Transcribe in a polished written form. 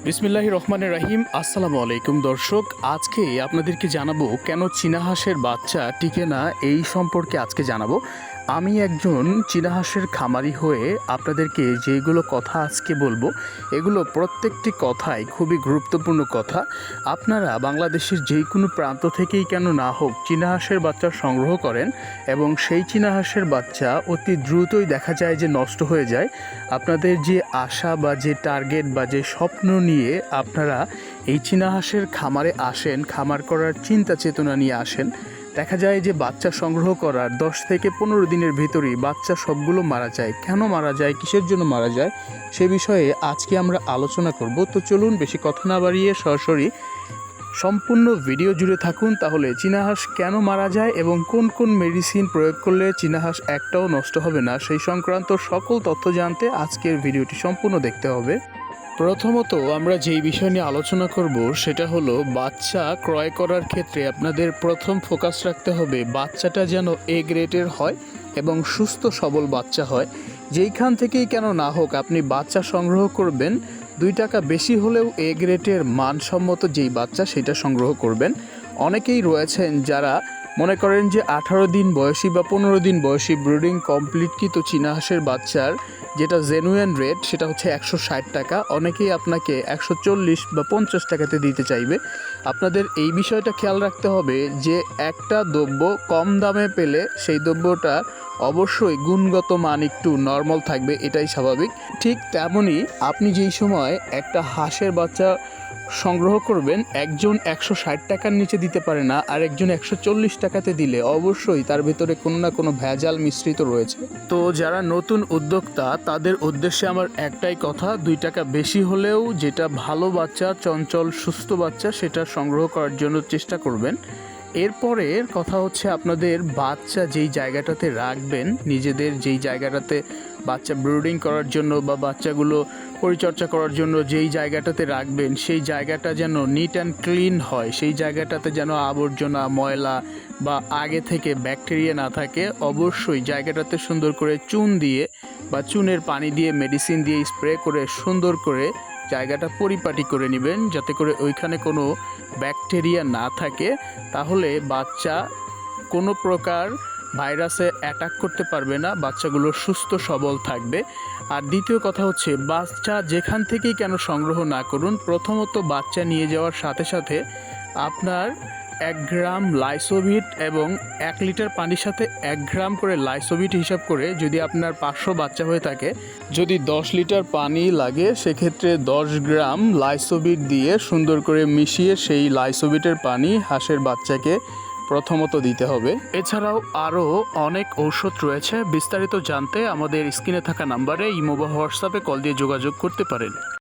বিসমিল্লাহির রহমানির রহিম। আসসালামু আলাইকুম দর্শক, আজকে আপনাদেরকে জানাবো কেন চীনা হাঁসের বাচ্চা টিকে না, এই সম্পর্কে আজকে জানাবো। আমি একজন চীনা হাঁসের খামারি হয়ে আপনাদেরকে যেগুলো কথা আজকে বলবো, এগুলো প্রত্যেকটি কথাই খুবই গুরুত্বপূর্ণ কথা। আপনারা বাংলাদেশের যে কোনো প্রান্ত থেকেই কেন না হোক চীনা হাঁসের বাচ্চা সংগ্রহ করেন এবং সেই চীনা হাঁসের বাচ্চা অতি দ্রুতই দেখা যায় যে নষ্ট হয়ে যায়। আপনাদের যে আশা বা যে টার্গেট বা যে স্বপ্ন নিয়ে আপনারা এই চীনা হাঁসের খামারে আসেন, খামার করার চিন্তা চেতনা নিয়ে আসেন, দেখা যায় যে বাচ্চা সংগ্রহ করার 10 থেকে 15 দিনের ভিতরেই বাচ্চা সবগুলো মারা যায়। কেন মারা যায়, কিসের জন্য মারা যায়, সে বিষয়ে আজকে আমরা আলোচনা করব। তো চলুন বেশি কথা না বাড়িয়ে সরাসরি সম্পূর্ণ ভিডিও জুড়ে থাকুন, তাহলে চীনা হাঁস কেন মারা যায় এবং কোন কোন মেডিসিন প্রয়োগ করলে চীনা হাঁস একটাও নষ্ট হবে না, সেই সংক্রান্ত সকল তথ্য জানতে আজকের ভিডিওটি সম্পূর্ণ দেখতে হবে। প্রথমত আমরা যেই বিষয় নিয়ে আলোচনা করব সেটা হলো বাচ্চা ক্রয় করার ক্ষেত্রে আপনাদের প্রথম ফোকাস রাখতে হবে বাচ্চাটা যেন এ গ্রেডের হয় এবং সুস্থ সবল বাচ্চা হয়। যেইখান থেকেই কেন না হোক আপনি বাচ্চা সংগ্রহ করবেন, 2 টাকা বেশি হলেও এ গ্রেডের মানসম্মত যেই বাচ্চা সেটা সংগ্রহ করবেন। অনেকেই রয়েছেন যারা মনে করেন যে 18 দিন বয়সী বা 15 দিন বয়সী ব্রিডিং কমপ্লিটকৃত চীনা হাঁসের বাচ্চার যেটা জেনুইন রেট সেটা হচ্ছে 160 টাকা, অনেকেই আপনাকে 140 বা 50 টাকাতে দিতে চাইবে। আপনাদের এই বিষয়টা খেয়াল রাখতে হবে যে একটা দ্রব্য কম দামে পেলে সেই দ্রব্যটা অবশ্যই গুণগত মান একটু নর্মাল থাকবে, এটাই স্বাভাবিক। ঠিক তেমনই আপনি যেই সময় একটা হাঁসের বাচ্চা সংগ্রহ করবেন, একজন 160 টাকার নিচে দিতে পারে না, আর একজন 140 টাকাতে দিলে অবশ্যই তার ভিতরে কোনো না কোনো ভেজাল মিশ্রিত রয়েছে। তো যারা নতুন উদ্যোক্তা তাদের উদ্দেশ্যে আমার একটাই কথা, 2 টাকা বেশি হলেও যেটা ভালো বাচ্চা, চঞ্চল সুস্থ বাচ্চা, সেটা সংগ্রহ করার জন্য চেষ্টা করবেন। এরপরের কথা হচ্ছে আপনাদের বাচ্চা যেই জায়গাটাতে রাখবেন, নিজেদের যেই জায়গাটাতে বাচ্চা ব্রিডিং করার জন্য বা বাচ্চাগুলো পরিচর্যা করার জন্য যেই জায়গাটাতে রাখবেন, সেই জায়গাটা যেন নিট অ্যান্ড ক্লিন হয়, সেই জায়গাটাতে যেন আবর্জনা ময়লা বা আগে থেকে ব্যাকটেরিয়া না থাকে। অবশ্যই জায়গাটাতে সুন্দর করে চুন দিয়ে বা চুনের পানি দিয়ে মেডিসিন দিয়ে স্প্রে করে সুন্দর করে জায়গাটা পরিপাটি করে নেবেন, যাতে করে ওইখানে কোনো ব্যাকটেরিয়া না থাকে। তাহলে বাচ্চা কোনো প্রকার ভাইরাসে অ্যাটাক করতে পারবে না, বাচ্চাগুলো সুস্থ সবল থাকবে। আর দ্বিতীয় কথা হচ্ছে বাচ্চা যেখান থেকেই কেন সংগ্রহ না করুন, প্রথমত বাচ্চা নিয়ে যাওয়ার সাথে সাথে আপনার 1 গ্রাম লাইসোভিট এবং 1 লিটার পানির সাথে 1 গ্রাম করে লাইসোভিট হিসাব করে, যদি আপনার 500 বাচ্চা হয়ে থাকে, যদি 10 লিটার পানি লাগে সেক্ষেত্রে 10 গ্রাম লাইসোভিট দিয়ে সুন্দর করে মিশিয়ে সেই লাইসোভিটের পানি হাঁসের বাচ্চাকে প্রথমত দিতে হবে। এছাড়াও আরও অনেক ঔষধ রয়েছে, বিস্তারিত জানতে আমাদের স্ক্রিনে থাকা নাম্বারে ইমো বা হোয়াটসঅ্যাপে কল দিয়ে যোগাযোগ করতে পারেন।